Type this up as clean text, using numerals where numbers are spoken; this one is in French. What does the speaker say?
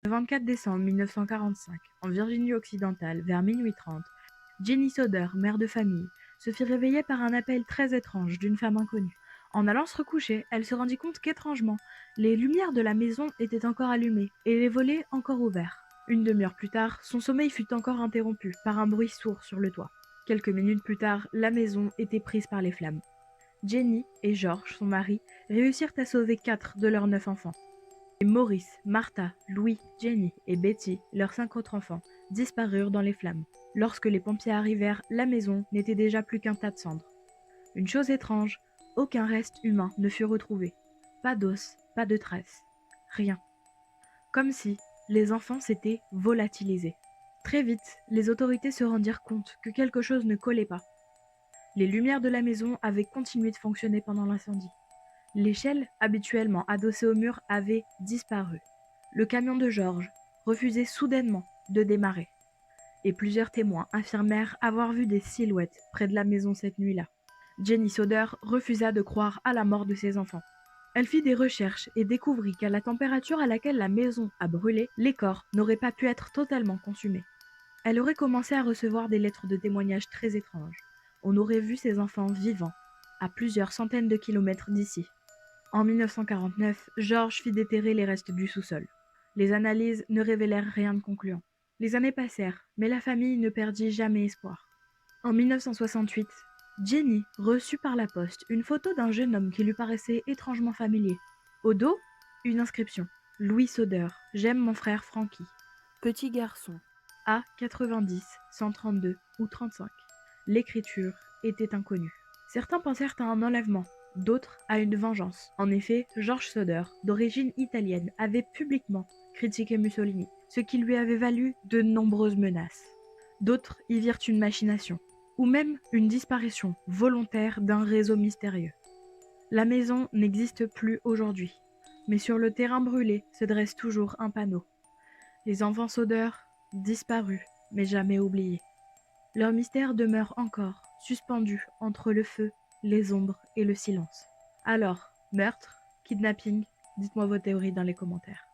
Le 24 décembre 1945, en Virginie-Occidentale, vers minuit 30, Jenny Soder, mère de famille, se fit réveiller par un appel très étrange d'une femme inconnue. En allant se recoucher, elle se rendit compte qu'étrangement, les lumières de la maison étaient encore allumées et les volets encore ouverts. Une demi-heure plus tard, son sommeil fut encore interrompu par un bruit sourd sur le toit. Quelques minutes plus tard, la maison était prise par les flammes. Jenny et George, son mari, réussirent à sauver 4 de leurs 9 enfants. Et Maurice, Martha, Louis, Jenny et Betty, leurs 5 autres enfants, disparurent dans les flammes. Lorsque les pompiers arrivèrent, la maison n'était déjà plus qu'un tas de cendres. Une chose étrange, aucun reste humain ne fut retrouvé. Pas d'os, pas de traces. Rien. Comme si les enfants s'étaient volatilisés. Très vite, les autorités se rendirent compte que quelque chose ne collait pas. Les lumières de la maison avaient continué de fonctionner pendant l'incendie. L'échelle, habituellement adossée au mur, avait disparu. Le camion de George refusait soudainement de démarrer. Et plusieurs témoins affirmèrent avoir vu des silhouettes près de la maison cette nuit-là. Jenny Soder refusa de croire à la mort de ses enfants. Elle fit des recherches et découvrit qu'à la température à laquelle la maison a brûlé, les corps n'auraient pas pu être totalement consumés. Elle aurait commencé à recevoir des lettres de témoignages très étranges. On aurait vu ses enfants vivants, à plusieurs centaines de kilomètres d'ici. En 1949, George fit déterrer les restes du sous-sol. Les analyses ne révélèrent rien de concluant. Les années passèrent, mais la famille ne perdit jamais espoir. En 1968, Jenny reçut par la poste une photo d'un jeune homme qui lui paraissait étrangement familier. Au dos, une inscription. Louis Soder, j'aime mon frère Frankie. Petit garçon. A 90, 132 ou 35. L'écriture était inconnue. Certains pensèrent à un enlèvement, d'autres à une vengeance. En effet, George Soder, d'origine italienne, avait publiquement critiqué Mussolini, ce qui lui avait valu de nombreuses menaces. D'autres y virent une machination, ou même une disparition volontaire d'un réseau mystérieux. La maison n'existe plus aujourd'hui, mais sur le terrain brûlé se dresse toujours un panneau. Les enfants Soder, disparus, mais jamais oubliés. Leur mystère demeure encore, suspendu entre le feu, les ombres et le silence. Alors, meurtre, kidnapping, dites-moi vos théories dans les commentaires.